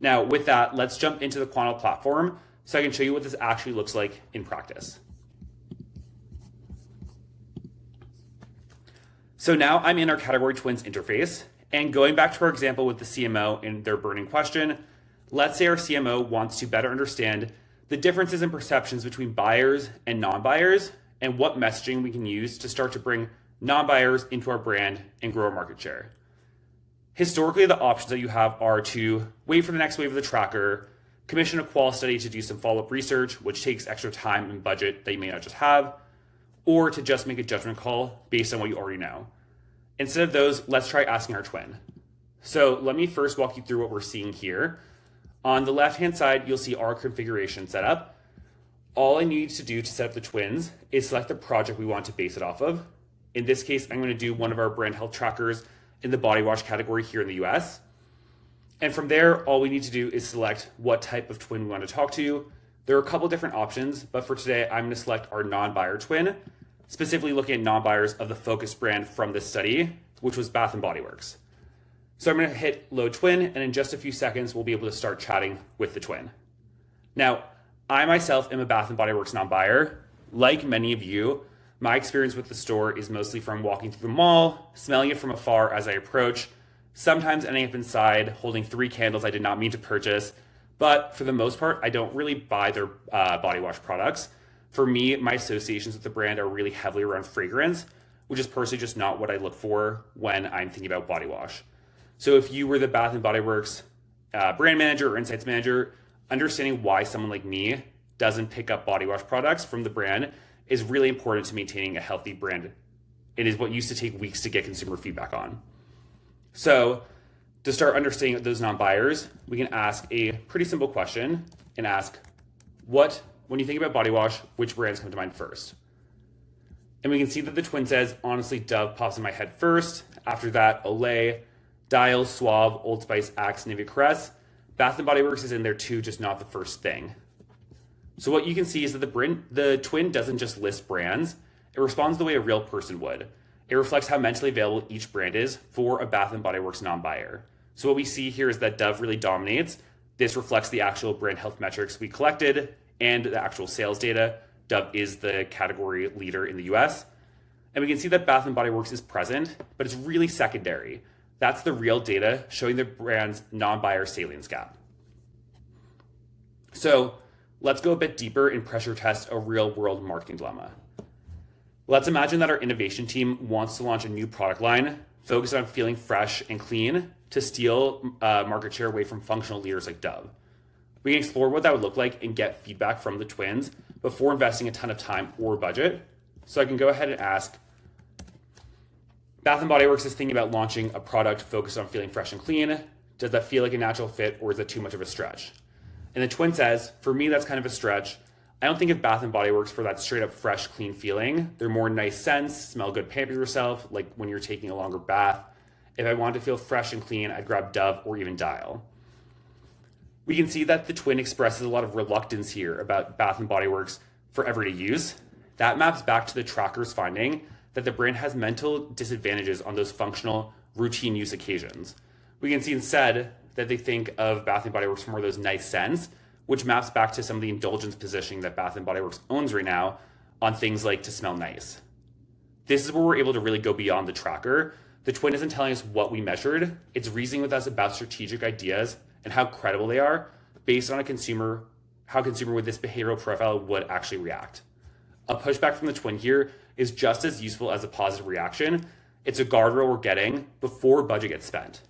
Now, with that, let's jump into the quantilope platform so I can show you what this actually looks like in practice. So now I'm in our category twins interface, and going back to our example with the CMO and their burning question, let's say our CMO wants to better understand the differences in perceptions between buyers and non-buyers and what messaging we can use to start to bring non-buyers into our brand and grow our market share. Historically, the options that you have are to wait for the next wave of the tracker, commission a qual study to do some follow-up research, which takes extra time and budget that you may not just have, or to just make a judgment call based on what you already know. Instead of those, let's try asking our twin. So let me first walk you through what we're seeing here. On the left-hand side, you'll see our configuration setup. All I need to do to set up the twins is select the project we want to base it off of. In this case, I'm going to do one of our brand health trackers in the body wash category here in the US. And from there, all we need to do is select what type of twin we want to talk to. There are a couple different options, but for today, I'm going to select our non-buyer twin, specifically looking at non-buyers of the focus brand from this study, which was Bath & Body Works. So I'm going to hit load twin, and in just a few seconds, we'll be able to start chatting with the twin. Now, I myself am a Bath & Body Works non-buyer. Like many of you, my experience with the store is mostly from walking through the mall, smelling it from afar as I approach, sometimes ending up inside holding 3 candles I did not mean to purchase. But for the most part, I don't really buy their body wash products. For me, my associations with the brand are really heavily around fragrance, which is personally just not what I look for when I'm thinking about body wash. So if you were the Bath & Body Works brand manager or insights manager, understanding why someone like me doesn't pick up body wash products from the brand is really important to maintaining a healthy brand. It is what used to take weeks to get consumer feedback on. So to start understanding those non-buyers, we can ask a pretty simple question and ask, when you think about body wash, which brands come to mind first? And we can see that the twin says, honestly, Dove pops in my head first. After that, Olay, Dial, Suave, Old Spice, Axe, Nivea Crest. Bath & Body Works is in there too, just not the first thing. So what you can see is that the twin doesn't just list brands, it responds the way a real person would. It reflects how mentally available each brand is for a Bath & Body Works non-buyer. So what we see here is that Dove really dominates. This reflects the actual brand health metrics we collected and the actual sales data. Dove is the category leader in the US. And we can see that Bath & Body Works is present, but it's really secondary. That's the real data showing the brand's non-buyer salience gap. So let's go a bit deeper and pressure test a real world marketing dilemma. Let's imagine that our innovation team wants to launch a new product line focused on feeling fresh and clean to steal market share away from functional leaders like Dove. We can explore what that would look like and get feedback from the twins before investing a ton of time or budget. So I can go ahead and ask, Bath & Body Works is thinking about launching a product focused on feeling fresh and clean. Does that feel like a natural fit, or is it too much of a stretch? And the twin says, for me, that's kind of a stretch. I don't think of Bath & Body Works for that straight up fresh, clean feeling. They're more nice scents, smell good, pamper yourself, like when you're taking a longer bath. If I want to feel fresh and clean, I'd grab Dove or even Dial. We can see that the twin expresses a lot of reluctance here about Bath & Body Works for everyday use. That maps back to the tracker's finding that the brand has mental disadvantages on those functional, routine use occasions. We can see instead that they think of Bath & Body Works for more of those nice scents, which maps back to some of the indulgence positioning that Bath & Body Works owns right now on things like to smell nice. This is where we're able to really go beyond the tracker. The twin isn't telling us what we measured. It's reasoning with us about strategic ideas and how credible they are based on how a consumer with this behavioral profile would actually react. A pushback from the twin here is just as useful as a positive reaction. It's a guardrail we're getting before budget gets spent.